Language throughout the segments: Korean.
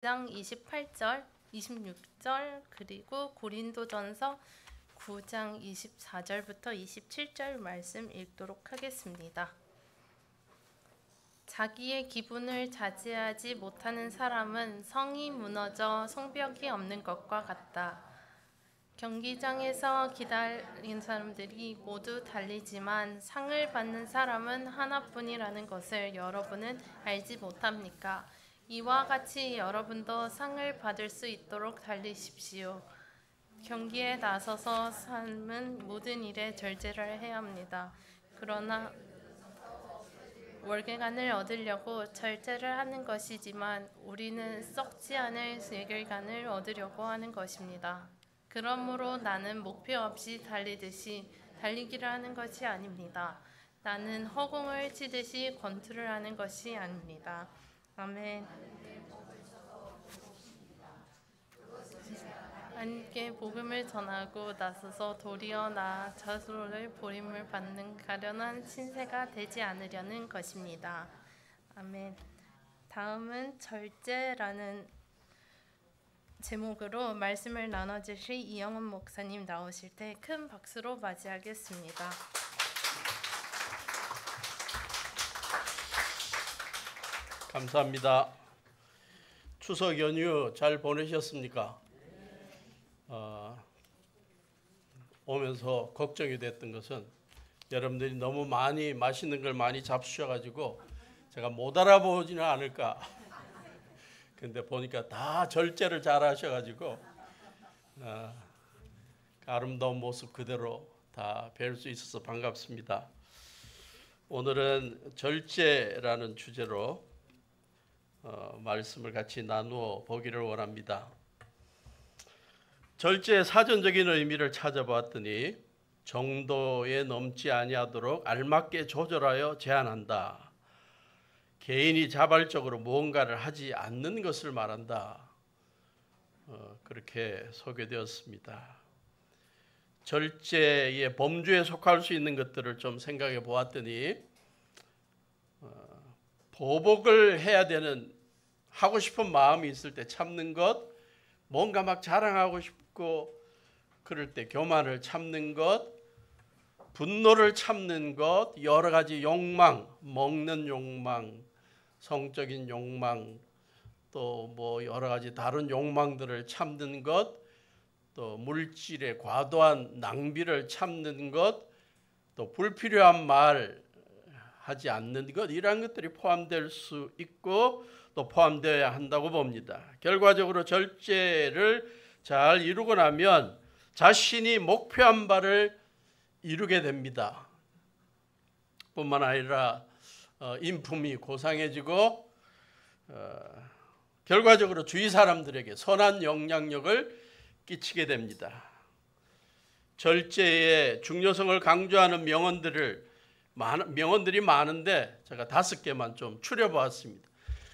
장 28절, 26절 그리고 고린도전서 9장 24절부터 27절 말씀 읽도록 하겠습니다. 자기의 기분을 자제하지 못하는 사람은 성이 무너져 성벽이 없는 것과 같다. 경기장에서 기다린 사람들이 모두 달리지만 상을 받는 사람은 하나뿐이라는 것을 여러분은 알지 못합니까? 이와 같이 여러분도 상을 받을 수 있도록 달리십시오. 경기에 나서서 삶은 모든 일에 절제를 해야 합니다. 그러나 월계관을 얻으려고 절제를 하는 것이지만 우리는 썩지 않을 세계관을 얻으려고 하는 것입니다. 그러므로 나는 목표 없이 달리듯이 달리기를 하는 것이 아닙니다. 나는 허공을 치듯이 권투를 하는 것이 아닙니다. 아멘. 하나님께 복음을 전하고 나서서 도리어 나 자수를 보림을 받는 가련한 신세가 되지 않으려는 것입니다. 아멘. 다음은 절제라는 제목으로 말씀을 나눠주실 이영훈 목사님 나오실 때 큰 박수로 맞이하겠습니다. 감사합니다. 추석 연휴 잘 보내셨습니까? 오면서 걱정이 됐던 것은 여러분들이 너무 많이 맛있는 걸 많이 잡수셔가지고 제가 못 알아보지는 않을까. 근데 보니까 다 절제를 잘 하셔가지고 아름다운 모습 그대로 다 뵐 수 있어서 반갑습니다. 오늘은 절제라는 주제로 말씀을 같이 나누어 보기를 원합니다. 절제의 사전적인 의미를 찾아보았더니 정도에 넘지 아니하도록 알맞게 조절하여 제한한다. 개인이 자발적으로 무언가를 하지 않는 것을 말한다. 그렇게 소개되었습니다. 절제의 범주에 속할 수 있는 것들을 좀 생각해 보았더니 보복을 해야 되는 하고 싶은 마음이 있을 때 참는 것, 뭔가 막 자랑하고 싶고 그럴 때 교만을 참는 것, 분노를 참는 것, 여러 가지 욕망, 먹는 욕망, 성적인 욕망, 또 뭐 여러 가지 다른 욕망들을 참는 것, 또 물질의 과도한 낭비를 참는 것, 또 불필요한 말 하지 않는 것, 이러한 것들이 포함될 수 있고 또 포함되어야 한다고 봅니다. 결과적으로 절제를 잘 이루고 나면 자신이 목표한 바를 이루게 됩니다. 뿐만 아니라 인품이 고상해지고 결과적으로 주위 사람들에게 선한 영향력을 끼치게 됩니다. 절제의 중요성을 강조하는 명언들이 많은데 제가 5개만 좀 추려보았습니다.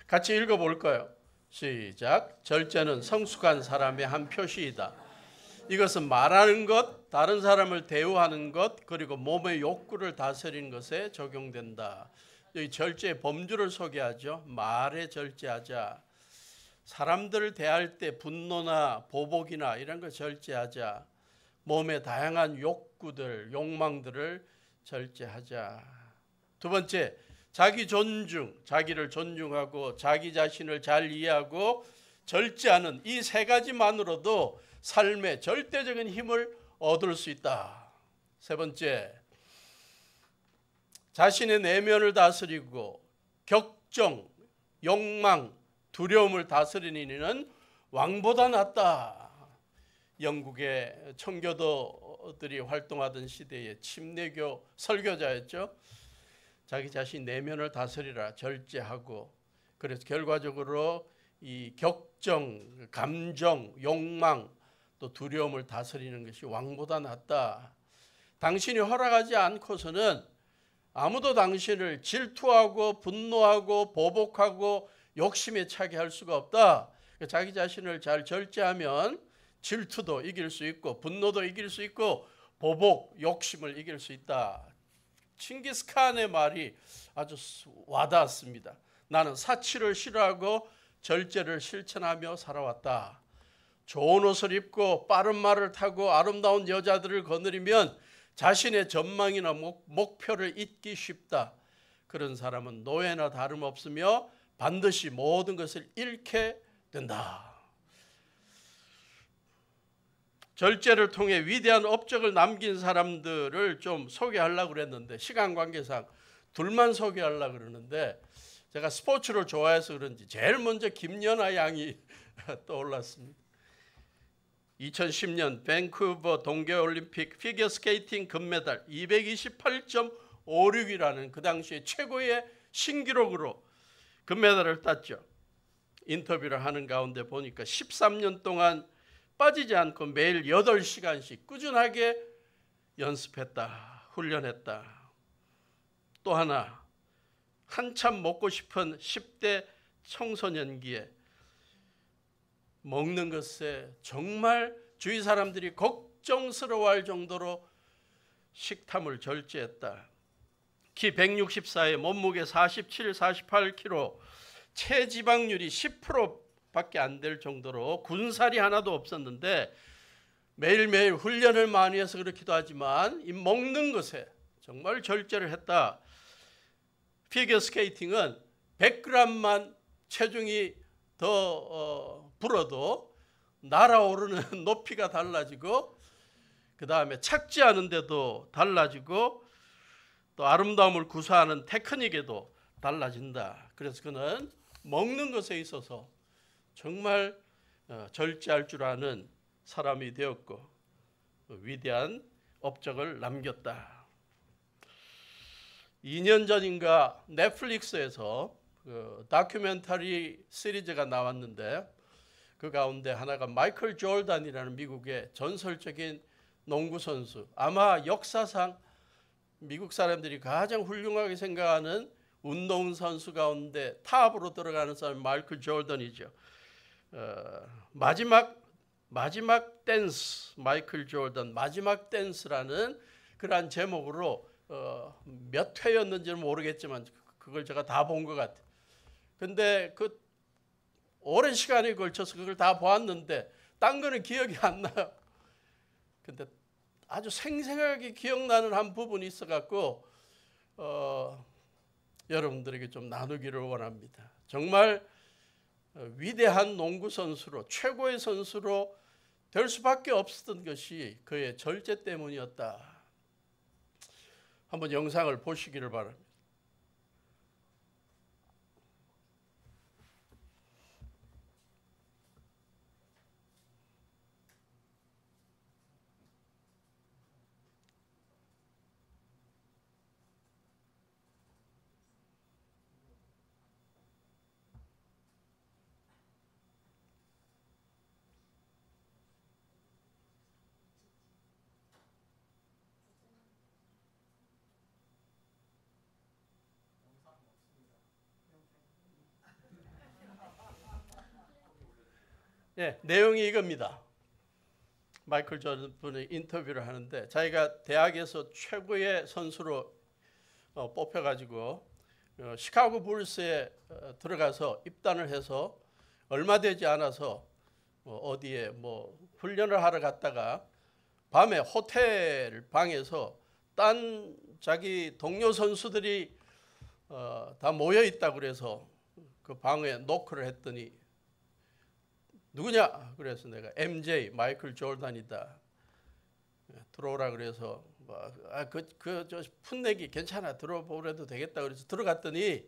같이 읽어볼까요? 시작. 절제는 성숙한 사람의 한 표시이다. 이것은 말하는 것, 다른 사람을 대우하는 것, 그리고 몸의 욕구를 다스리는 것에 적용된다. 여기 절제의 범주를 소개하죠. 말에 절제하자. 사람들을 대할 때 분노나 보복이나 이런 걸 절제하자. 몸의 다양한 욕구들, 욕망들을 절제하자. 두 번째, 자기 존중, 자기를 존중하고 자기 자신을 잘 이해하고 절제하는 이 3가지만으로도 삶의 절대적인 힘을 얻을 수 있다. 세 번째, 자신의 내면을 다스리고 격정, 욕망, 두려움을 다스리는 이는 왕보다 낫다. 영국의 청교도들이 활동하던 시대의 침례교 설교자였죠. 자기 자신 내면을 다스리라, 절제하고, 그래서 결과적으로 이 격정, 감정, 욕망, 또 두려움을 다스리는 것이 왕보다 낫다. 당신이 허락하지 않고서는 아무도 당신을 질투하고 분노하고 보복하고 욕심에 차게 할 수가 없다. 자기 자신을 잘 절제하면 질투도 이길 수 있고 분노도 이길 수 있고 보복, 욕심을 이길 수 있다. 칭기스칸의 말이 아주 와닿았습니다. 나는 사치를 싫어하고 절제를 실천하며 살아왔다. 좋은 옷을 입고 빠른 말을 타고 아름다운 여자들을 거느리면 자신의 전망이나 목표를 잊기 쉽다. 그런 사람은 노예나 다름없으며 반드시 모든 것을 잃게 된다. 절제를 통해 위대한 업적을 남긴 사람들을 좀 소개하려고 그랬는데 시간 관계상 둘만 소개하려고 그러는데 제가 스포츠를 좋아해서 그런지 제일 먼저 김연아 양이 떠올랐습니다. 2010년 밴쿠버 동계올림픽 피겨스케이팅 금메달 228.56이라는 그 당시에 최고의 신기록으로 금메달을 땄죠. 인터뷰를 하는 가운데 보니까 13년 동안 빠지지 않고 매일 8시간씩 꾸준하게 연습했다, 훈련했다. 또 하나, 한참 먹고 싶은 10대 청소년기에 먹는 것에 정말 주위 사람들이 걱정스러워할 정도로 식탐을 절제했다. 키 164에 몸무게 47, 48kg, 체지방률이 10%밖에 안 될 정도로 군살이 하나도 없었는데 매일매일 훈련을 많이 해서 그렇기도 하지만 이 먹는 것에 정말 절제를 했다. 피겨스케이팅은 100g만 체중이 더 불어도 날아오르는 높이가 달라지고 그 다음에 착지 하는데도 달라지고 또 아름다움을 구사하는 테크닉에도 달라진다. 그래서 그는 먹는 것에 있어서 정말 절제할 줄 아는 사람이 되었고 위대한 업적을 남겼다. 2년 전인가 넷플릭스에서 다큐멘터리 시리즈가 나왔는데 그 가운데 하나가 마이클 조던이라는 미국의 전설적인 농구 선수, 아마 역사상 미국 사람들이 가장 훌륭하게 생각하는 운동 선수 가운데 탑으로 들어가는 사람이 마이클 조던이죠. 마지막 댄스, 마이클 조던 마지막 댄스라는 그러한 제목으로 몇 회였는지는 모르겠지만 그걸 제가 다 본 것 같아요. 근데 그 오랜 시간에 걸쳐서 그걸 다 보았는데 딴 거는 기억이 안 나요. 근데 아주 생생하게 기억나는 한 부분이 있어갖고 여러분들에게 좀 나누기를 원합니다. 정말 위대한 농구 선수로 최고의 선수로 될 수밖에 없었던 것이 그의 절제 때문이었다. 한번 영상을 보시기를 바랍니다. 네, 내용이 이겁니다. 마이클 조던 분이 인터뷰를 하는데 자기가 대학에서 최고의 선수로 뽑혀가지고 시카고 불스에 들어가서 입단을 해서 얼마 되지 않아서 어디에 훈련을 하러 갔다가 밤에 호텔 방에서 딴 자기 동료 선수들이 다 모여 있다 그래서 그 방에 노크를 했더니 누구냐? 그래서 내가 MJ 마이클 조던이다. 들어오라 그래서 저 풋내기 괜찮아 들어보래도 되겠다 그래서 들어갔더니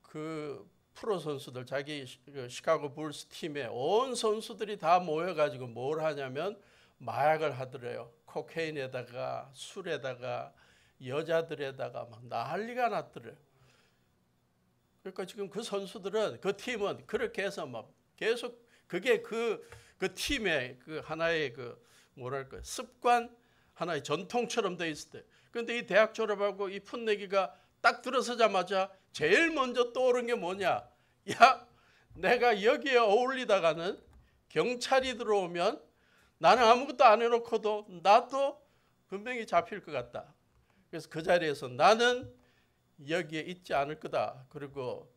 그 프로 선수들 자기 시카고 불스 팀에 온 선수들이 다 모여가지고 뭘 하냐면 마약을 하더래요. 코케인에다가 술에다가 여자들에다가 막 난리가 났더래요. 그러니까 지금 그 선수들은 그 팀은 그렇게 해서 막 계속 그게 그 팀의 그 하나의 그 뭐랄까 습관 하나의 전통처럼 돼 있을 때. 그런데 이 대학 졸업하고 이 풋내기가 딱 들어서자마자 제일 먼저 떠오른 게 뭐냐? 야, 내가 여기에 어울리다가는 경찰이 들어오면 나는 아무것도 안 해놓고도 나도 분명히 잡힐 것 같다. 그래서 그 자리에서 나는 여기에 있지 않을 거다. 그리고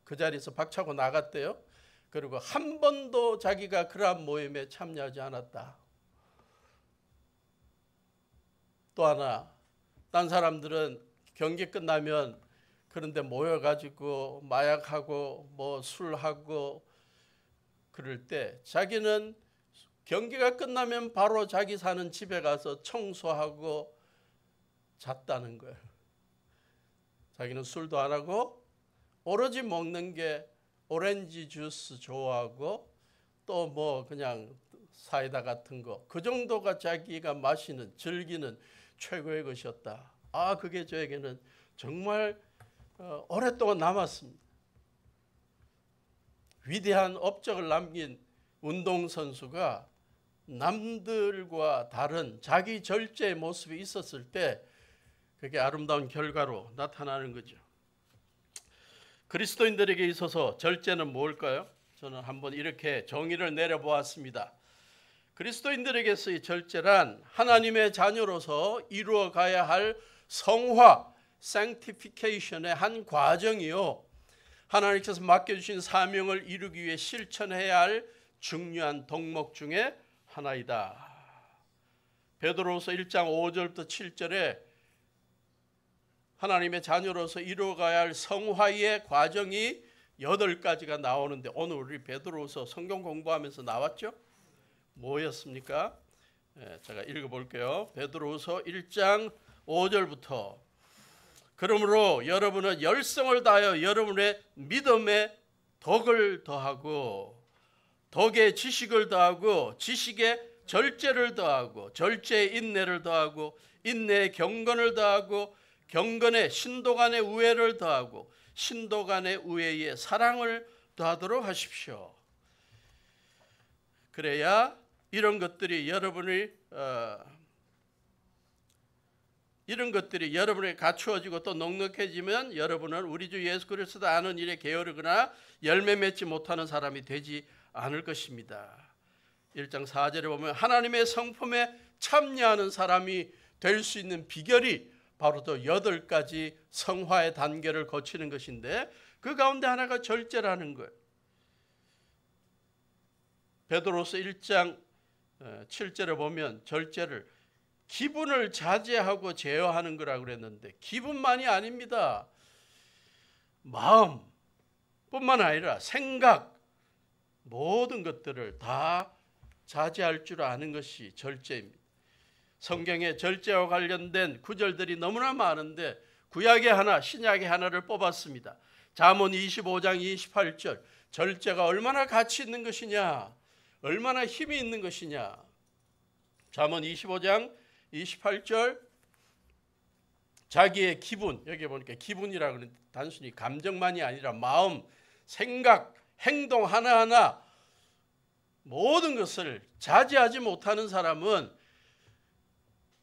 그 자리에서 박차고 나갔대요. 그리고 한 번도 자기가 그러한 모임에 참여하지 않았다. 또 하나, 딴 사람들은 경기 끝나면 그런데 모여가지고 마약하고 뭐 술하고 그럴 때 자기는 경기가 끝나면 바로 자기 사는 집에 가서 청소하고 잤다는 거예요. 자기는 술도 안 하고 오로지 먹는 게 오렌지 주스 좋아하고 또 뭐 그냥 사이다 같은 거, 그 정도가 자기가 마시는, 즐기는 최고의 것이었다. 그게 저에게는 정말 오랫동안 남았습니다. 위대한 업적을 남긴 운동선수가 남들과 다른 자기 절제의 모습이 있었을 때 그게 아름다운 결과로 나타나는 거죠. 그리스도인들에게 있어서 절제는 뭘까요? 저는 한번 이렇게 정의를 내려보았습니다. 그리스도인들에게서의 절제란 하나님의 자녀로서 이루어 가야 할 성화, sanctification의 한 과정이요, 하나님께서 맡겨주신 사명을 이루기 위해 실천해야 할 중요한 덕목 중에 하나이다. 베드로후서 1장 5절부터 7절에 하나님의 자녀로서 이루어가야 할 성화의 과정이 8가지가 나오는데, 오늘 우리 베드로후서 성경 공부하면서 나왔죠? 뭐였습니까? 제가 읽어볼게요. 베드로후서 1장 5절부터 그러므로 여러분은 열성을 다하여 여러분의 믿음에 덕을 더하고 덕에 지식을 더하고 지식에 절제를 더하고 절제에 인내를 더하고 인내에 경건을 더하고 경건에 신도 간의 우애를 더하고 신도 간의 우애에 사랑을 더하도록 하십시오. 그래야 이런 것들이 여러분이 갖추어지고 또 넉넉해지면 여러분은 우리 주 예수 그리스도 아는 일에 게으르거나 열매 맺지 못하는 사람이 되지 않을 것입니다. 1장 4절에 보면 하나님의 성품에 참여하는 사람이 될 수 있는 비결이 바로 또 8가지 성화의 단계를 거치는 것인데, 그 가운데 하나가 절제라는 거예요. 베드로서 1장 7절에 보면 절제를 기분을 자제하고 제어하는 거라고 그랬는데, 기분만이 아닙니다. 마음뿐만 아니라 생각, 모든 것들을 다 자제할 줄 아는 것이 절제입니다. 성경에 절제와 관련된 구절들이 너무나 많은데 구약의 하나, 신약의 하나를 뽑았습니다. 잠언 25장 28절, 절제가 얼마나 가치 있는 것이냐, 얼마나 힘이 있는 것이냐. 잠언 25장 28절, 자기의 기분, 여기 보니까 기분이라고 하는 단순히 감정만이 아니라 마음, 생각, 행동 하나하나 모든 것을 자제하지 못하는 사람은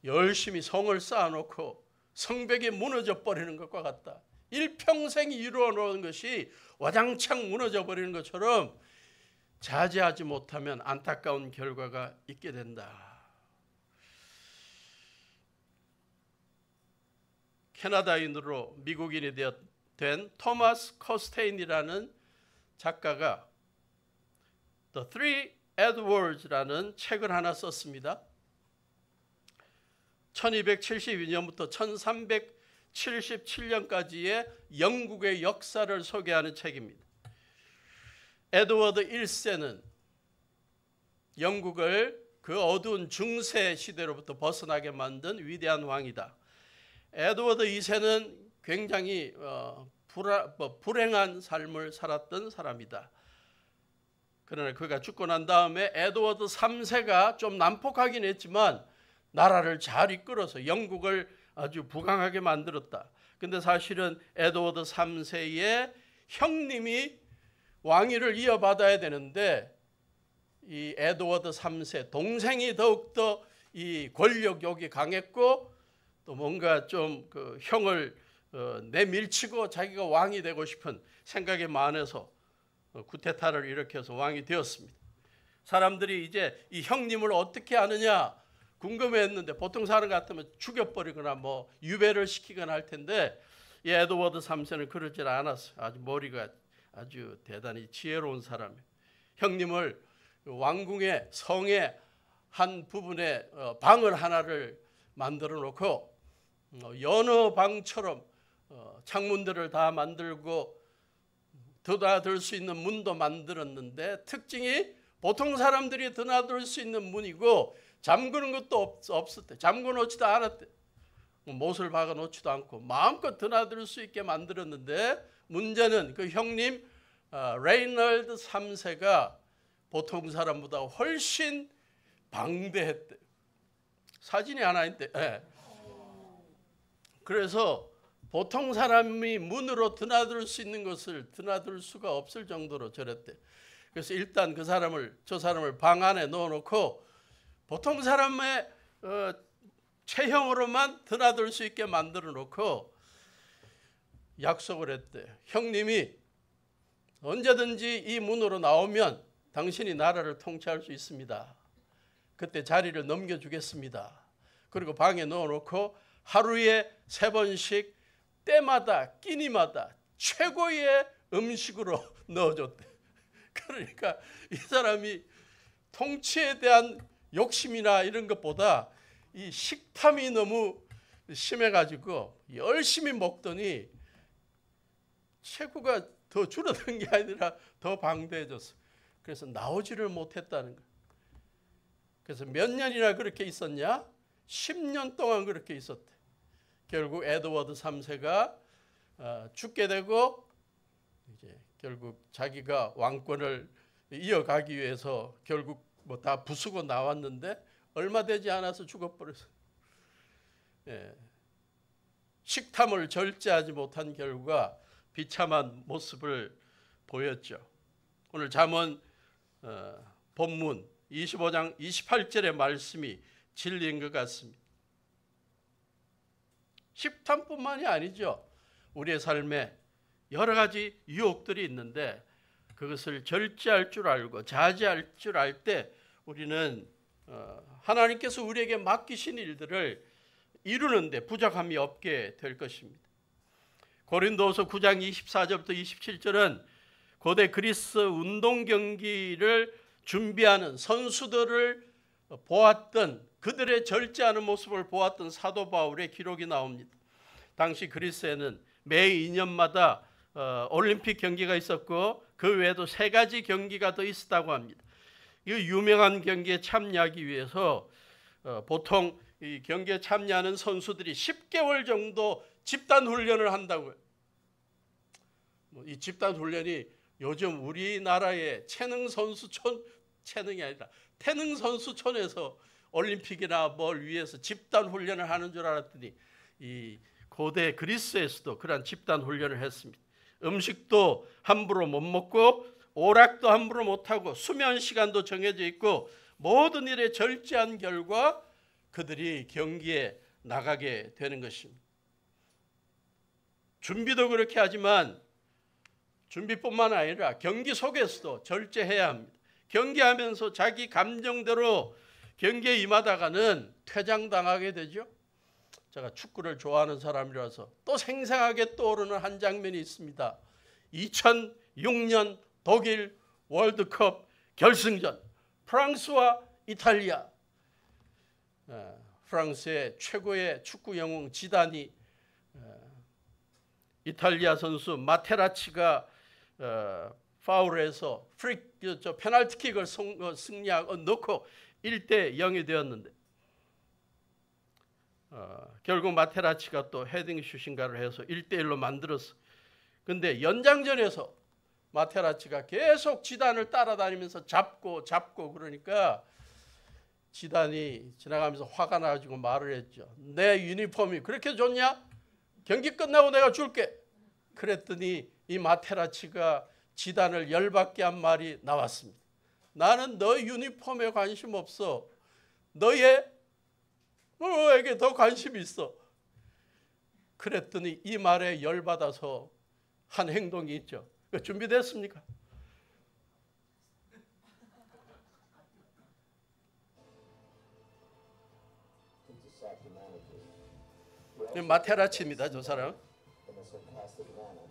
열심히 성을 쌓아놓고 성벽이 무너져 버리는 것과 같다. 일평생 이루어 놓은 것이 와장창 무너져 버리는 것처럼 자제하지 못하면 안타까운 결과가 있게 된다. 캐나다인으로 미국인이 된 토마스 커스테인이라는 작가가 The Three Edwards라는 책을 하나 썼습니다. 1272년부터 1377년까지의 영국의 역사를 소개하는 책입니다. 에드워드 1세는 영국을 그 어두운 중세 시대로부터 벗어나게 만든 위대한 왕이다. 에드워드 2세는 굉장히 불행한 삶을 살았던 사람이다. 그러나 그가 죽고 난 다음에 에드워드 3세가 좀 난폭하긴 했지만 나라를 잘 이끌어서 영국을 아주 부강하게 만들었다. 근데 사실은 에드워드 3세의 형님이 왕위를 이어받아야 되는데 이 에드워드 3세 동생이 더욱더 이 권력욕이 강했고 또 뭔가 좀 그 형을 내밀치고 자기가 왕이 되고 싶은 생각이 많아서 쿠데타를 일으켜서 왕이 되었습니다. 사람들이 이제 이 형님을 어떻게 하느냐 궁금해했는데 보통 사람 같으면 죽여버리거나 뭐 유배를 시키거나 할 텐데 이 에드워드 3세는 그러질 않았어요. 아주 머리가 아주 대단히 지혜로운 사람이에요. 형님을 왕궁의 성의 한 부분에 방을 하나를 만들어 놓고 여느 방처럼 창문들을 다 만들고 드나들 수 있는 문도 만들었는데 특징이 보통 사람들이 드나들 수 있는 문이고 잠그는 것도 없었대. 잠궈 놓지도 않았대. 못을 박아 놓지도 않고 마음껏 드나들 수 있게 만들었는데 문제는 그 형님 레이널드 3세가 보통 사람보다 훨씬 방대했대. 사진이 하나 있대. 네. 그래서 보통 사람이 문으로 드나들 수 있는 것을 드나들 수가 없을 정도로 저랬대. 그래서 일단 저 사람을 방 안에 넣어놓고 보통 사람의 체형으로만 드나들 수 있게 만들어 놓고 약속을 했대. 형님이 언제든지 이 문으로 나오면 당신이 나라를 통치할 수 있습니다. 그때 자리를 넘겨주겠습니다. 그리고 방에 넣어놓고 하루에 3번씩 때마다 끼니마다 최고의 음식으로 넣어줬대. 그러니까 이 사람이 통치에 대한 욕심이나 이런 것보다 이 식탐이 너무 심해가지고 열심히 먹더니 체구가 더 줄어든 게 아니라 더 방대해졌어. 그래서 나오지를 못했다는 거야. 그래서 몇 년이나 그렇게 있었냐? 10년 동안 그렇게 있었대. 결국 에드워드 3세가 죽게 되고 이제 결국 자기가 왕권을 이어가기 위해서 결국 뭐 다 부수고 나왔는데 얼마 되지 않아서 죽어버렸어요. 예. 식탐을 절제하지 못한 결과 비참한 모습을 보였죠. 오늘 잠언 본문 25장 28절의 말씀이 진리인 것 같습니다. 식탐뿐만이 아니죠. 우리의 삶에 여러 가지 유혹들이 있는데 그것을 절제할 줄 알고 자제할 줄 알 때 우리는 하나님께서 우리에게 맡기신 일들을 이루는데 부족함이 없게 될 것입니다. 고린도후서 9장 24절부터 27절은 고대 그리스 운동 경기를 준비하는 선수들을 보았던 그들의 절제하는 모습을 보았던 사도 바울의 기록이 나옵니다. 당시 그리스에는 매 2년마다 올림픽 경기가 있었고 그 외에도 3가지 경기가 더 있었다고 합니다. 이 유명한 경기에 참여하기 위해서 보통 이 경기에 참여하는 선수들이 10개월 정도 집단 훈련을 한다고요. 이 집단 훈련이 요즘 우리나라의 체능 선수촌, 체능이 아니라 태능 선수촌에서 올림픽이나 뭘 위해서 집단 훈련을 하는 줄 알았더니 이 고대 그리스에서도 그러한 집단 훈련을 했습니다. 음식도 함부로 못 먹고 오락도 함부로 못 하고 수면 시간도 정해져 있고 모든 일에 절제한 결과 그들이 경기에 나가게 되는 것입니다. 준비도 그렇게 하지만 준비뿐만 아니라 경기 속에서도 절제해야 합니다. 경기하면서 자기 감정대로 경기에 임하다가는 퇴장당하게 되죠. 제가 축구를 좋아하는 사람이라서 또 생생하게 떠오르는 한 장면이 있습니다. 2006년 독일 월드컵 결승전 프랑스와 이탈리아. 프랑스의 최고의 축구 영웅 지단이 이탈리아 선수 마테라치가 파울해서 페널티킥을 승리하고 넣고 1대 0이 되었는데 결국 마테라치가 또 헤딩 슛인가를 해서 1대 1로 만들었어. 근데 연장전에서 마테라치가 계속 지단을 따라다니면서 잡고 그러니까 지단이 지나가면서 화가 나가지고 말을 했죠. 내 유니폼이 그렇게 좋냐? 경기 끝나고 내가 줄게. 그랬더니 이 마테라치가 지단을 열받게 한 말이 나왔습니다. 나는 너 유니폼에 관심 없어. 너에게 더 관심이 있어. 그랬더니 이 말에 열받아서 한 행동이 있죠. 준비됐습니까? 마테라치입니다. 저 사람. sarcastic manner.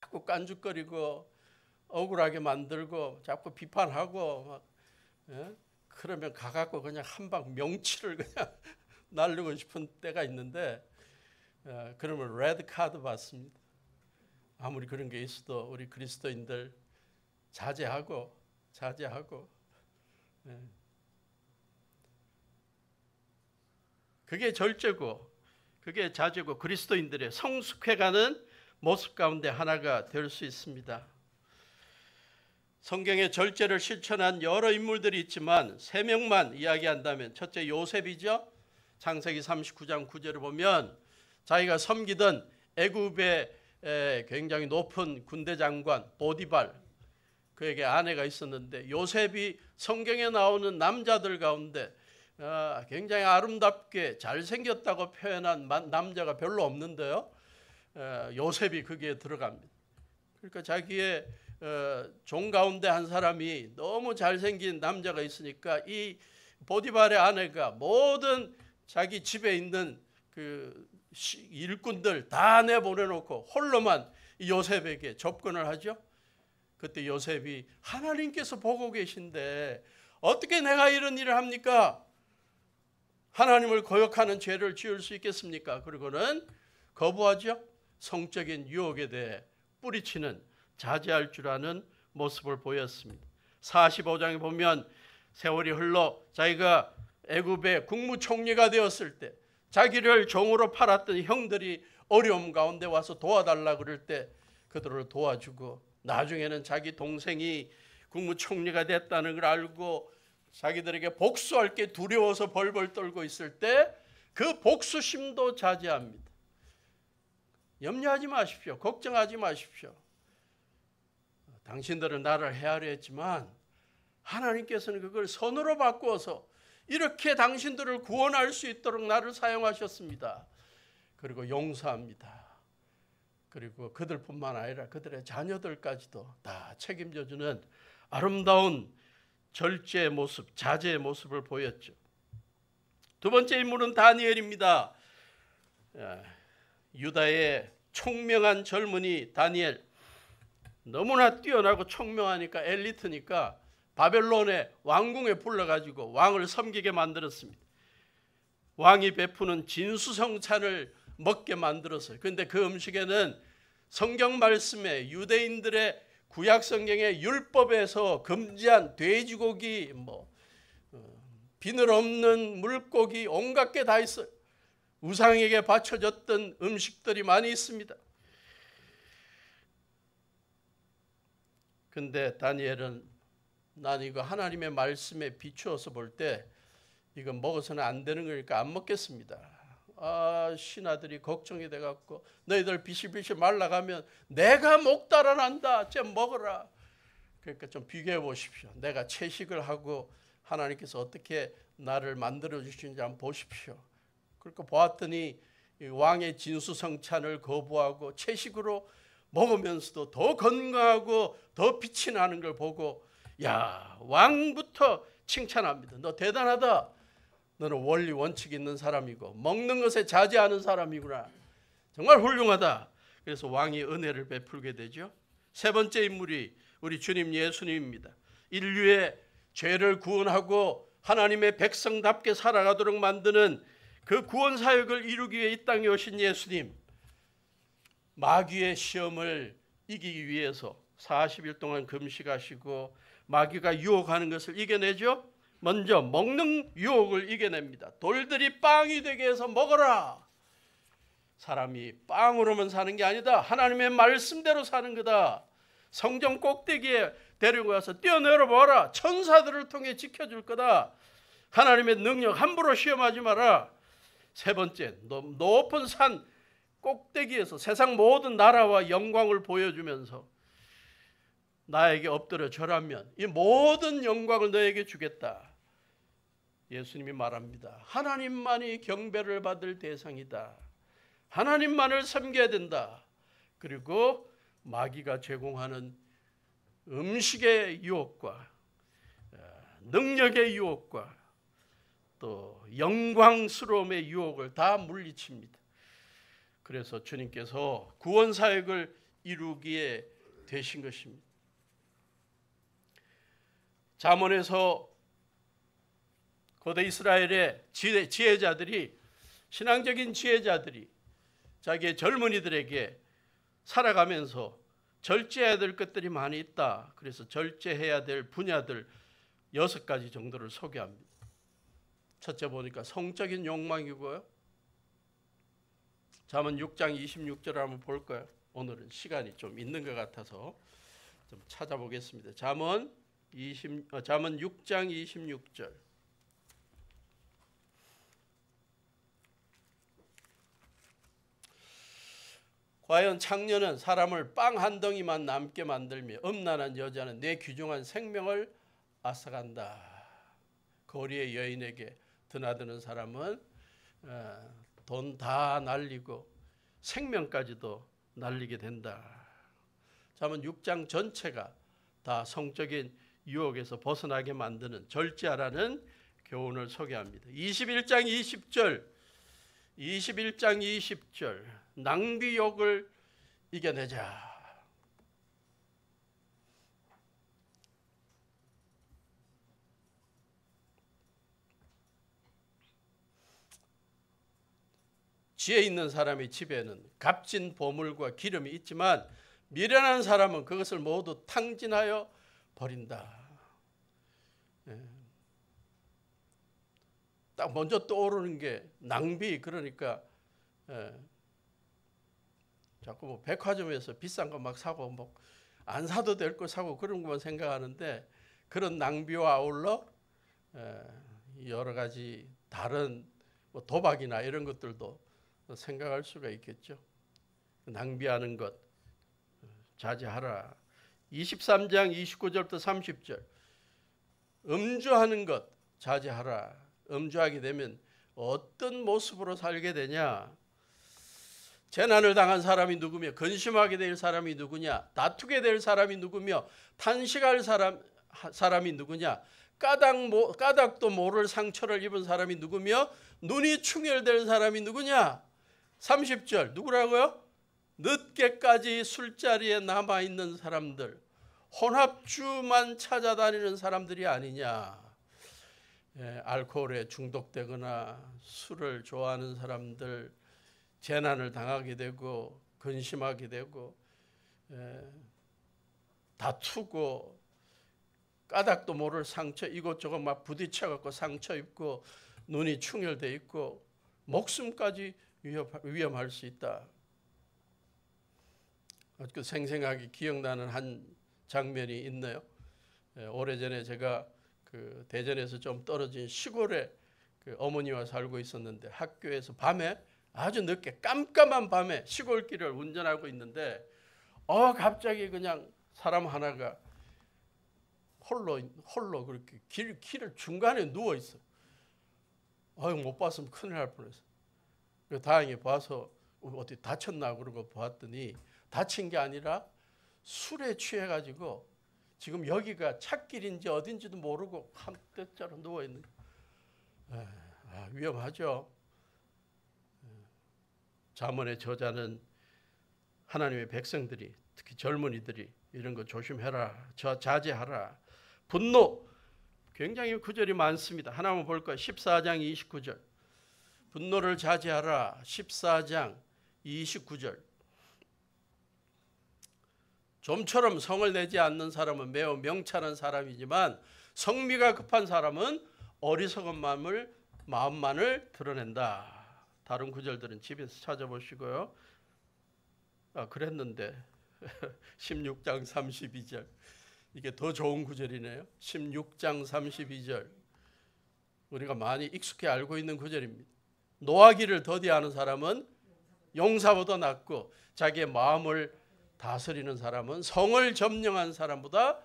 자꾸 깐죽거리고 억울하게 만들고 자꾸 비판하고 막, 예? 그러면 가갖고 그냥 한 방 명치를 그냥 날리고 싶은 때가 있는데 그러면 레드 카드 받습니다. 아무리 그런 게 있어도 우리 그리스도인들 자제하고 예. 그게 절제고 그게 자제고 그리스도인들의 성숙해가는 모습 가운데 하나가 될 수 있습니다. 성경에 절제를 실천한 여러 인물들이 있지만 세 명만 이야기한다면 첫째 요셉이죠. 창세기 39장 9절을 보면 자기가 섬기던 애굽의 굉장히 높은 군대 장관 보디발, 그에게 아내가 있었는데 요셉이 성경에 나오는 남자들 가운데 굉장히 아름답게 잘생겼다고 표현한 남자가 별로 없는데요. 요셉이 거기에 들어갑니다. 그러니까 자기의 종 가운데 한 사람이 너무 잘생긴 남자가 있으니까 이 보디발의 아내가 모든 자기 집에 있는 그 일꾼들 다 내보내놓고 홀로만 요셉에게 접근을 하죠. 그때 요셉이 하나님께서 보고 계신데 어떻게 내가 이런 일을 합니까? 하나님을 거역하는 죄를 지을 수 있겠습니까? 그리고는 거부하죠. 성적인 유혹에 대해 뿌리치는 자제할 줄 아는 모습을 보였습니다. 45장에 보면 세월이 흘러 자기가 애굽의 국무총리가 되었을 때 자기를 종으로 팔았던 형들이 어려움 가운데 와서 도와달라 그럴 때 그들을 도와주고 나중에는 자기 동생이 국무총리가 됐다는 걸 알고 자기들에게 복수할 게 두려워서 벌벌 떨고 있을 때 그 복수심도 자제합니다. 염려하지 마십시오. 걱정하지 마십시오. 당신들은 나를 헤아려 했지만 하나님께서는 그걸 선으로 바꾸어서 이렇게 당신들을 구원할 수 있도록 나를 사용하셨습니다. 그리고 용서합니다. 그리고 그들뿐만 아니라 그들의 자녀들까지도 다 책임져주는 아름다운 절제의 모습, 자제의 모습을 보였죠. 두 번째 인물은 다니엘입니다. 유다의 총명한 젊은이 다니엘, 너무나 뛰어나고 총명하니까 엘리트니까 바벨론의 왕궁에 불러가지고 왕을 섬기게 만들었습니다. 왕이 베푸는 진수성찬을 먹게 만들었어요. 그런데 그 음식에는 성경 말씀에 유대인들의 구약 성경의 율법에서 금지한 돼지고기, 비늘 없는 물고기, 온갖 게 다 있어요. 우상에게 바쳐졌던 음식들이 많이 있습니다. 근데 다니엘은 난 이거 하나님의 말씀에 비추어서 볼 때 이건 먹어서는 안 되는 거니까 안 먹겠습니다. 신하들이 걱정이 돼갖고 너희들 비실비실 말라가면 내가 목 달아난다. 좀 먹어라. 그러니까 좀 비교해 보십시오. 내가 채식을 하고 하나님께서 어떻게 나를 만들어 주시는지 한번 보십시오. 그러니까 보았더니 왕의 진수성찬을 거부하고 채식으로 먹으면서도 더 건강하고 더 빛이 나는 걸 보고, 야, 왕부터 칭찬합니다. 너 대단하다. 너는 원리 원칙 있는 사람이고 먹는 것에 자제하는 사람이구나. 정말 훌륭하다. 그래서 왕이 은혜를 베풀게 되죠. 세 번째 인물이 우리 주님 예수님입니다. 인류의 죄를 구원하고 하나님의 백성답게 살아가도록 만드는 그 구원 사역을 이루기 위해 이 땅에 오신 예수님, 마귀의 시험을 이기기 위해서 40일 동안 금식하시고 마귀가 유혹하는 것을 이겨내죠. 먼저 먹는 유혹을 이겨냅니다. 돌들이 빵이 되게 해서 먹어라. 사람이 빵으로만 사는 게 아니다. 하나님의 말씀대로 사는 거다. 성전 꼭대기에 데리고 가서 뛰어내려 봐라. 천사들을 통해 지켜줄 거다. 하나님의 능력 함부로 시험하지 마라. 세 번째, 높은 산 꼭대기에서 세상 모든 나라와 영광을 보여주면서 나에게 엎드려 절하면 이 모든 영광을 너에게 주겠다. 예수님이 말합니다. 하나님만이 경배를 받을 대상이다. 하나님만을 섬겨야 된다. 그리고 마귀가 제공하는 음식의 유혹과 능력의 유혹과 또 영광스러움의 유혹을 다 물리칩니다. 그래서 주님께서 구원 사역을 이루기에 되신 것입니다. 잠언에서 고대 이스라엘의 지혜자들이, 신앙적인 지혜자들이 자기의 젊은이들에게 살아가면서 절제해야 될 것들이 많이 있다. 그래서 절제해야 될 분야들 6가지 정도를 소개합니다. 첫째 보니까 성적인 욕망이고요. 잠언 6장 26절을 한번 볼까요? 오늘은 시간이 좀 있는 것 같아서 좀 찾아보겠습니다. 잠언 6장 26절. 과연 창녀는 사람을 빵 한 덩이만 남게 만들며 음란한 여자는 내 귀중한 생명을 앗아간다. 거리의 여인에게 드나드는 사람은 돈 다 날리고 생명까지도 날리게 된다. 잠언 6장 전체가 다 성적인 유혹에서 벗어나게 만드는 절제하라는 교훈을 소개합니다. 21장 20절 낭비욕을 이겨내자. 지혜 있는 사람의 집에는 값진 보물과 기름이 있지만 미련한 사람은 그것을 모두 탕진하여 버린다. 딱 먼저 떠오르는 게 낭비. 그러니까 자꾸 뭐 백화점에서 비싼 거 막 사고 뭐 안 사도 될 거 사고 그런 것만 생각하는데, 그런 낭비와 아울러 여러 가지 다른 뭐 도박이나 이런 것들도 생각할 수가 있겠죠. 낭비하는 것 자제하라. 23장 29절부터 30절 음주하는 것 자제하라. 음주하게 되면 어떤 모습으로 살게 되냐? 재난을 당한 사람이 누구며 근심하게 될 사람이 누구냐? 다투게 될 사람이 누구며 탄식할 사람이 누구냐? 까닭도 모를 상처를 입은 사람이 누구며 눈이 충혈될 사람이 누구냐? 30절 누구라고요? 늦게까지 술자리에 남아있는 사람들, 혼합주만 찾아다니는 사람들이 아니냐. 알코올에 중독되거나 술을 좋아하는 사람들, 재난을 당하게 되고 근심하게 되고 다투고 까닭도 모를 상처, 이것저것 막 부딪혀갖고 상처 입고 눈이 충혈돼 있고 목숨까지 위험할 수 있다. 아주 생생하게 기억나는 한 장면이 있네요. 오래전에 제가 그 대전에서 좀 떨어진 시골에 그 어머니와 살고 있었는데, 학교에서 밤에 아주 늦게 깜깜한 밤에 시골길을 운전하고 있는데 갑자기 그냥 사람 하나가 홀로 그렇게 길을 중간에 누워 있어. 아유, 못 봤으면 큰일 날 뻔했어. 다행히 봐서 어디 다쳤나 그러고 보았더니 다친 게 아니라 술에 취해가지고 지금 여기가 찻길인지 어딘지도 모르고 한때처럼 누워 있는. 위험하죠. 잠언의 저자는 하나님의 백성들이, 특히 젊은이들이 이런 거 조심해라, 자제하라. 분노, 굉장히 구절이 많습니다. 하나만 볼까요? 14장 29절. 분노를 자제하라. 14장 29절. 좀처럼 성을 내지 않는 사람은 매우 명철한 사람이지만 성미가 급한 사람은 어리석은 마음만을 드러낸다. 다른 구절들은 집에서 찾아보시고요. 그랬는데 16장 32절. 이게 더 좋은 구절이네요. 16장 32절. 우리가 많이 익숙히 알고 있는 구절입니다. 노하기를 더디하는 사람은 용사보다 낫고 자기의 마음을 다스리는 사람은 성을 점령한 사람보다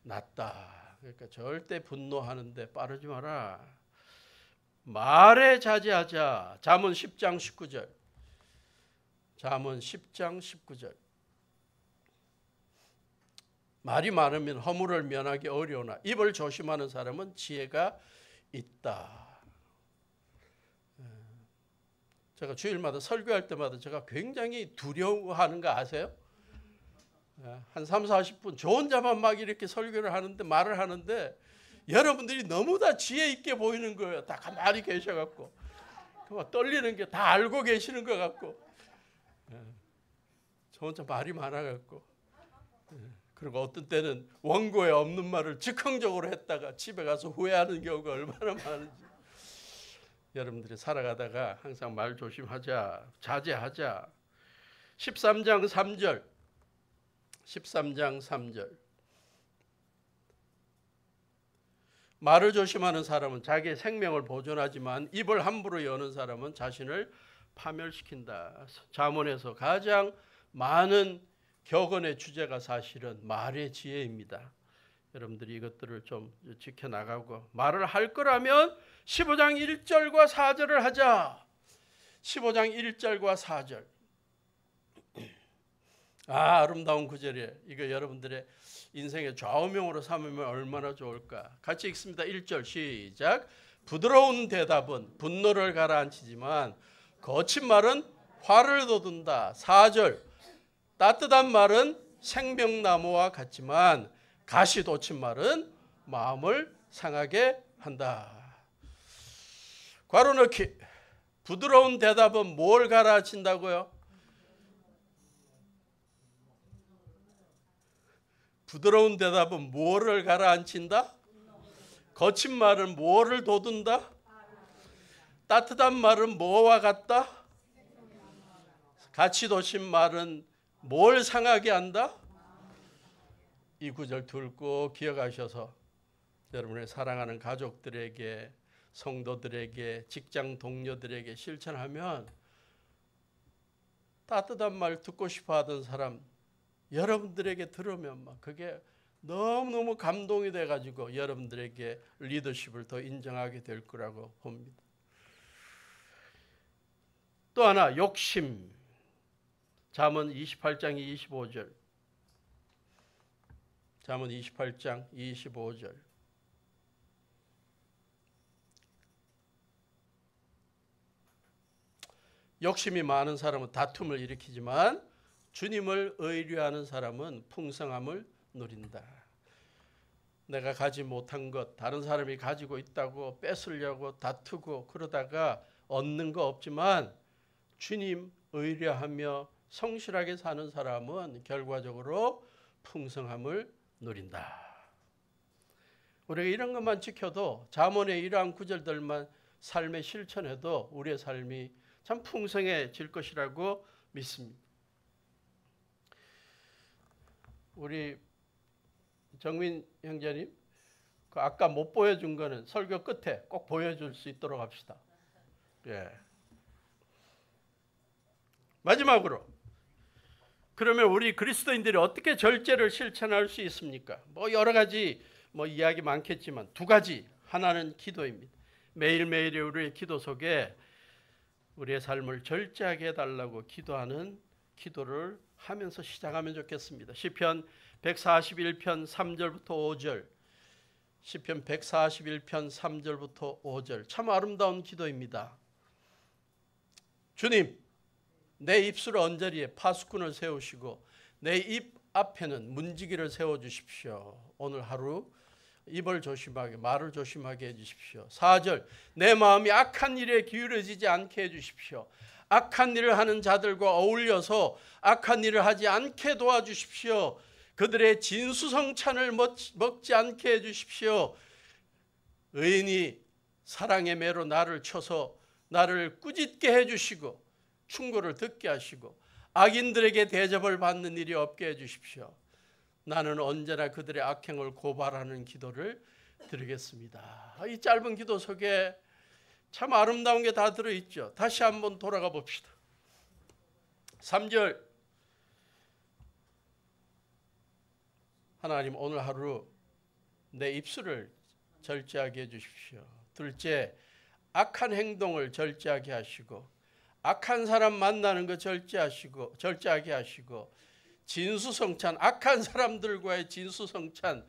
낫다. 그러니까 절대 분노하는데 빠르지 마라. 말에 자제하자. 잠언 10장 19절. 잠언 10장 19절. 말이 많으면 허물을 면하기 어려우나 입을 조심하는 사람은 지혜가 있다. 제가 주일마다 설교할 때마다 제가 굉장히 두려워하는 거 아세요? 한 3, 40분 저 혼자만 막 이렇게 설교를 하는데 말을 하는데 여러분들이 너무 다 지혜 있게 보이는 거예요. 다 가만히 계셔갖고 막 떨리는 게 다 알고 계시는 것 같고 저 혼자 말이 많아갖고 그리고 어떤 때는 원고에 없는 말을 즉흥적으로 했다가 집에 가서 후회하는 경우가 얼마나 많은지. 여러분들이 살아가다가 항상 말 조심하자, 자제하자. 13장 3절. 13장 3절. 말을 조심하는 사람은 자기의 생명을 보존하지만 입을 함부로 여는 사람은 자신을 파멸시킨다. 잠언에서 가장 많은 격언의 주제가 사실은 말의 지혜입니다. 여러분들이 이것들을 좀 지켜나가고 말을 할 거라면 15장 1절과 4절을 하자. 15장 1절과 4절. 아름다운 구절이에요. 이거 여러분들의 인생의 좌우명으로 삼으면 얼마나 좋을까. 같이 읽습니다. 1절 시작. 부드러운 대답은 분노를 가라앉히지만 거친 말은 화를 돋운다. 4절. 따뜻한 말은 생명나무와 같지만 가시 돋친 말은 마음을 상하게 한다. 괄호 넣기. 부드러운 대답은 뭘 가라앉힌다고요? 부드러운 대답은 뭐를 가라앉힌다? 거친 말은 뭐를 돋운다? 따뜻한 말은 뭐와 같다? 같이 돋친 말은 뭘 상하게 한다? 이 구절 둘 꼭 기억하셔서 여러분의 사랑하는 가족들에게, 성도들에게, 직장 동료들에게 실천하면 따뜻한 말 듣고 싶어 하던 사람 여러분들에게 들으면 막 그게 너무너무 감동이 돼가지고 여러분들에게 리더십을 더 인정하게 될 거라고 봅니다. 또 하나 욕심. 잠언 28장 25절. 잠언 28장 25절. 욕심이 많은 사람은 다툼을 일으키지만 주님을 의뢰하는 사람은 풍성함을 누린다. 내가 가지 못한 것 다른 사람이 가지고 있다고 뺏으려고 다투고 그러다가 얻는 거 없지만 주님 의뢰하며 성실하게 사는 사람은 결과적으로 풍성함을 누린다. 우리가 이런 것만 지켜도 잠언의 이러한 구절들만 삶에 실천해도 우리의 삶이 참 풍성해질 것이라고 믿습니다. 우리 정민 형제님, 그 아까 못 보여준 거는 설교 끝에 꼭 보여줄 수 있도록 합시다. 예. 마지막으로 그러면 우리 그리스도인들이 어떻게 절제를 실천할 수 있습니까? 뭐 여러 가지 뭐 이야기 많겠지만 두 가지. 하나는 기도입니다. 매일매일의 우리의 기도 속에 우리의 삶을 절제하게 해달라고 기도하는 기도를 하면서 시작하면 좋겠습니다. 시편 141편 3절부터 5절, 시편 141편 3절부터 5절, 참 아름다운 기도입니다. 주님, 내 입술 언저리에 파수꾼을 세우시고 내 입 앞에는 문지기를 세워주십시오. 오늘 하루 입을 조심하게, 말을 조심하게 해주십시오. 4절, 내 마음이 악한 일에 기울어지지 않게 해주십시오. 악한 일을 하는 자들과 어울려서 악한 일을 하지 않게 도와주십시오. 그들의 진수성찬을 먹지 않게 해주십시오. 의인이 사랑의 매로 나를 쳐서 나를 꾸짖게 해주시고 충고를 듣게 하시고 악인들에게 대접을 받는 일이 없게 해주십시오. 나는 언제나 그들의 악행을 고발하는 기도를 드리겠습니다. 이 짧은 기도 속에 참 아름다운 게 다 들어있죠. 다시 한번 돌아가 봅시다. 3절, 하나님 오늘 하루 내 입술을 절제하게 해주십시오. 둘째, 악한 행동을 절제하게 하시고 악한 사람 만나는 거 절제하게 하시고 진수성찬, 악한 사람들과의 진수성찬,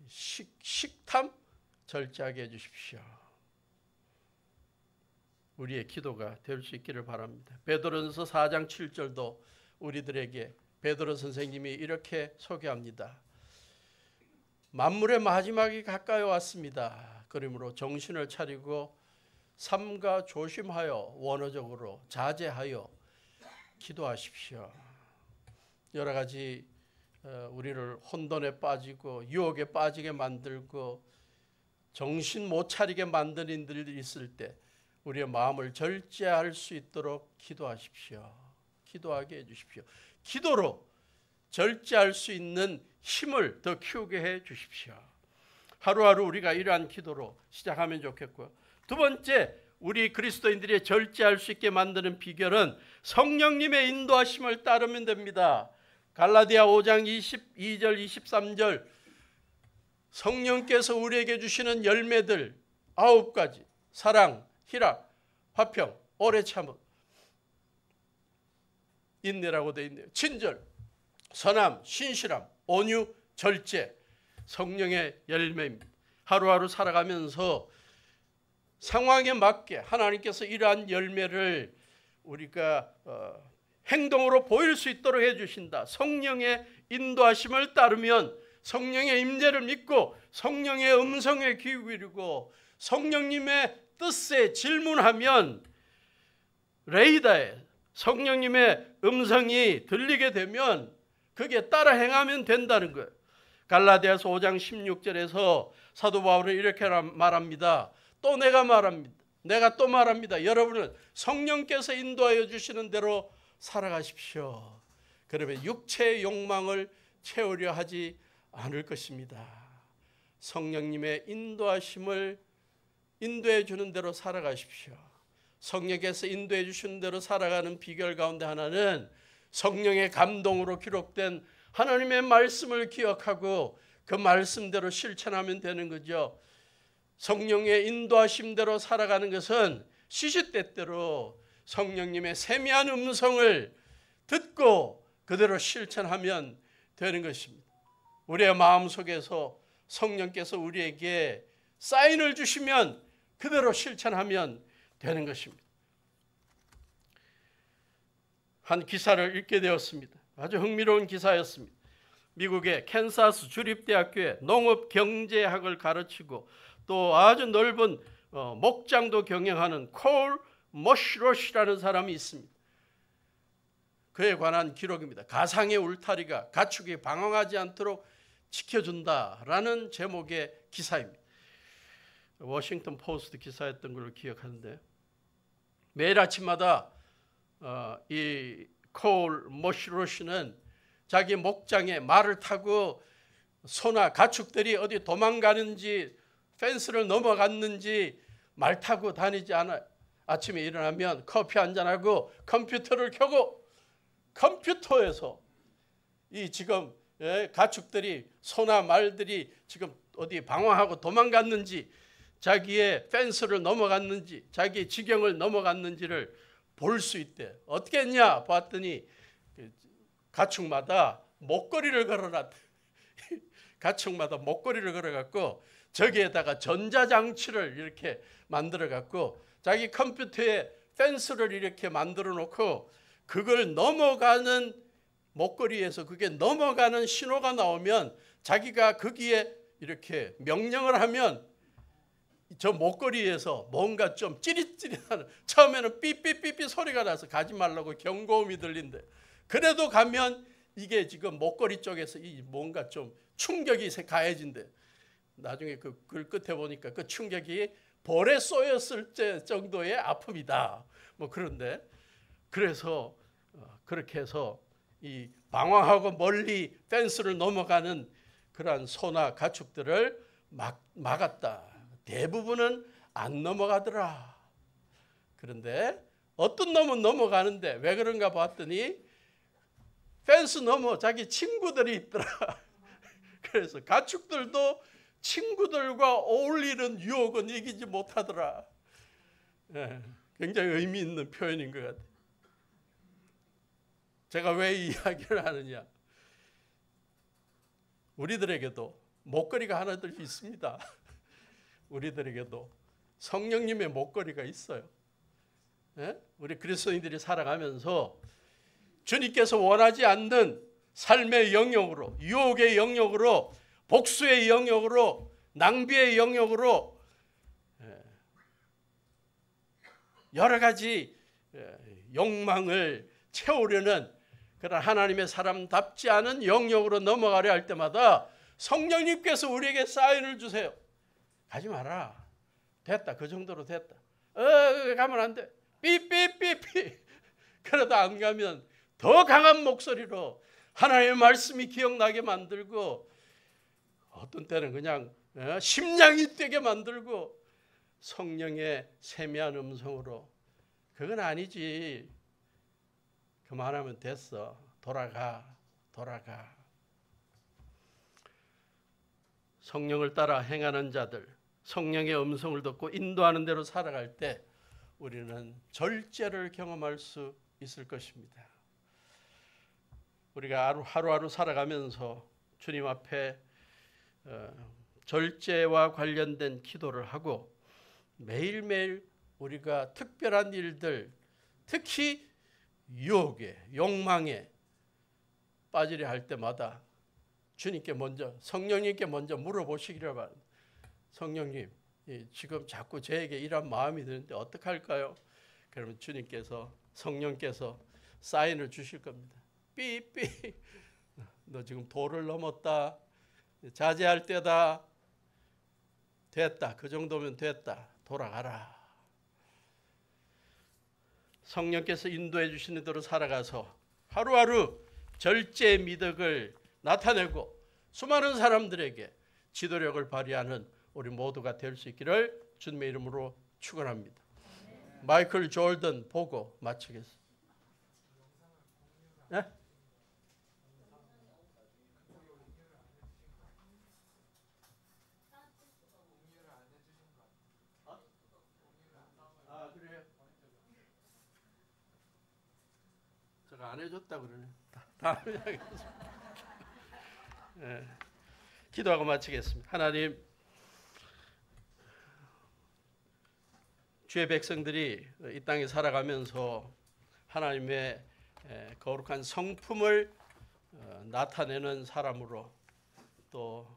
식탐 절제하게 해주십시오. 우리의 기도가 될 수 있기를 바랍니다. 베드로전서 4장 7절도 우리들에게 베드로 선생님이 이렇게 소개합니다. 만물의 마지막이 가까이 왔습니다. 그러므로 정신을 차리고 삼가 조심하여 원어적으로 자제하여 기도하십시오. 여러 가지 우리를 혼돈에 빠지고 유혹에 빠지게 만들고 정신 못 차리게 만드는 일들이 있을 때 우리의 마음을 절제할 수 있도록 기도하십시오. 기도하게 해주십시오. 기도로 절제할 수 있는 힘을 더 키우게 해 주십시오. 하루하루 우리가 이러한 기도로 시작하면 좋겠고요. 두 번째, 우리 그리스도인들이 절제할 수 있게 만드는 비결은 성령님의 인도하심을 따르면 됩니다. 갈라디아 5장 22절 23절, 성령께서 우리에게 주시는 열매들 9가지, 사랑, 희락, 화평, 오래 참음, 인내라고 되어 있네요. 친절, 선함, 신실함, 온유, 절제, 성령의 열매입니다. 하루하루 살아가면서 상황에 맞게 하나님께서 이러한 열매를 우리가 행동으로 보일 수 있도록 해주신다. 성령의 인도하심을 따르면 성령의 임재를 믿고 성령의 음성에 귀 기울이고 성령님의 뜻에 질문하면 레이다에 성령님의 음성이 들리게 되면 그게 따라 행하면 된다는 거예요. 갈라디아서 5장 16절에서 사도 바울은 이렇게 말합니다. 또 내가 말합니다. 내가 또 말합니다. 여러분은 성령께서 인도하여 주시는 대로 살아가십시오. 그러면 육체의 욕망을 채우려 하지 않을 것입니다. 성령님의 인도하심을 인도해 주는 대로 살아가십시오. 성령께서 인도해 주시는 대로 살아가는 비결 가운데 하나는 성령의 감동으로 기록된 하나님의 말씀을 기억하고 그 말씀대로 실천하면 되는 거죠. 성령의 인도하심대로 살아가는 것은 시시때때로 성령님의 세미한 음성을 듣고 그대로 실천하면 되는 것입니다. 우리의 마음속에서 성령께서 우리에게 사인을 주시면 그대로 실천하면 되는 것입니다. 한 기사를 읽게 되었습니다. 아주 흥미로운 기사였습니다. 미국의 캔사스 주립대학교에 농업경제학을 가르치고 또 아주 넓은 목장도 경영하는 콜 머시로시라는 사람이 있습니다. 그에 관한 기록입니다. 가상의 울타리가 가축이 방황하지 않도록 지켜준다라는 제목의 기사입니다. 워싱턴 포스트 기사였던 걸로 기억하는데 매일 아침마다 이 콜 머시로시는 자기 목장에 말을 타고 소나 가축들이 어디 도망가는지 펜스를 넘어갔는지 말 타고 다니지 않아요. 아침에 일어나면 커피 한잔하고 컴퓨터를 켜고 컴퓨터에서 이 지금 가축들이 소나 말들이 지금 어디 방황하고 도망갔는지 자기의 펜스를 넘어갔는지 자기의 지경을 넘어갔는지를 볼 수 있대. 어떻게 했냐 봤더니 가축마다 목걸이를 걸어놨대. 가축마다 목걸이를 걸어갖고 저기에다가 전자장치를 이렇게 만들어갖고 자기 컴퓨터에 펜스를 이렇게 만들어 놓고 그걸 넘어가는 목걸이에서 그게 넘어가는 신호가 나오면 자기가 거기에 이렇게 명령을 하면 저 목걸이에서 뭔가 좀 찌릿찌릿하는, 처음에는 삐삐삐삐 소리가 나서 가지 말라고 경고음이 들린대. 그래도 가면 이게 지금 목걸이 쪽에서 이 뭔가 좀 충격이 가해진대. 나중에 글 끝에 보니까 그 충격이 볼에 쏘였을 때 정도의 아픔이다. 뭐 그런데 그래서 그렇게 해서 이 방황하고 멀리 펜스를 넘어가는 그러한 소나 가축들을 막았다. 대부분은 안 넘어가더라. 그런데 어떤 놈은 넘어가는데 왜 그런가 봤더니 펜스 넘어 자기 친구들이 있더라. 그래서 가축들도 친구들과 어울리는 유혹은 이기지 못하더라. 굉장히 의미 있는 표현인 것 같아요. 제가 왜 이 이야기를 하느냐. 우리들에게도 목걸이가 하나둘 있습니다. 우리들에게도 성령님의 목걸이가 있어요. 우리 그리스도인들이 살아가면서 주님께서 원하지 않는 삶의 영역으로, 유혹의 영역으로, 복수의 영역으로, 낭비의 영역으로 여러 가지 욕망을 채우려는 그런 하나님의 사람답지 않은 영역으로 넘어가려 할 때마다 성령님께서 우리에게 사인을 주세요. 가지 마라. 됐다. 그 정도로 됐다. 가면 안 돼. 삐삐삐삐. 그러다 안 가면 더 강한 목소리로 하나님의 말씀이 기억나게 만들고 어떤 때는 그냥 심장이 뛰게 만들고 성령의 세미한 음성으로 그건 아니지. 그만하면 됐어. 돌아가. 성령을 따라 행하는 자들, 성령의 음성을 듣고 인도하는 대로 살아갈 때 우리는 절제를 경험할 수 있을 것입니다. 우리가 하루하루 살아가면서 주님 앞에 절제와 관련된 기도를 하고 매일매일 우리가 특별한 일들, 특히 유혹에, 욕망에 빠지려 할 때마다 주님께 먼저, 성령님께 먼저 물어보시기를 바랍니다. 성령님, 지금 자꾸 저에게 이런 마음이 드는데 어떡할까요? 그러면 주님께서, 성령께서 사인을 주실 겁니다. 삐삐, 너 지금 도를 넘었다. 자제할 때다. 됐다. 그 정도면 됐다. 돌아가라. 성령께서 인도해 주시는 대로 살아가서 하루하루 절제의 미덕을 나타내고 수많은 사람들에게 지도력을 발휘하는 우리 모두가 될 수 있기를 주님의 이름으로 축원합니다. 마이클 조던 보고 마치겠습니다. 네? 그래요? 제가 안 해줬다 그러네. 다음에 하겠습니다. 네. 기도하고 마치겠습니다. 하나님, 주의 백성들이 이 땅에 살아가면서 하나님의 거룩한 성품을 나타내는 사람으로, 또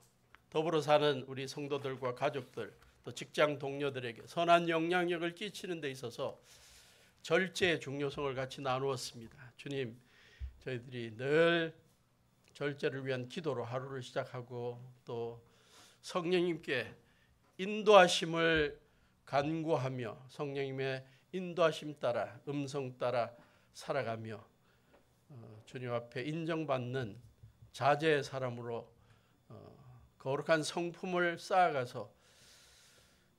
더불어 사는 우리 성도들과 가족들, 또 직장 동료들에게 선한 영향력을 끼치는 데 있어서 절제의 중요성을 같이 나누었습니다. 주님, 저희들이 늘 절제를 위한 기도로 하루를 시작하고 또 성령님께 인도하심을 간구하며 성령님의 인도하심 따라, 음성 따라 살아가며 주님 앞에 인정받는 자제의 사람으로 거룩한 성품을 쌓아가서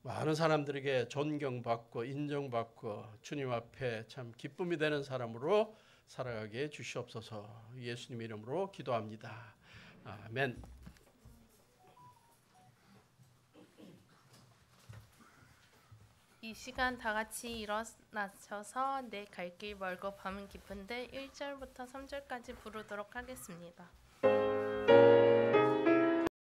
많은 사람들에게 존경받고 인정받고 주님 앞에 참 기쁨이 되는 사람으로 살아가게 해 주시옵소서. 예수님 이름으로 기도합니다. 아멘. 이 시간 다 같이 일어나셔서 내 갈 길 멀고 밤은 깊은데 1절부터 3절까지 부르도록 하겠습니다.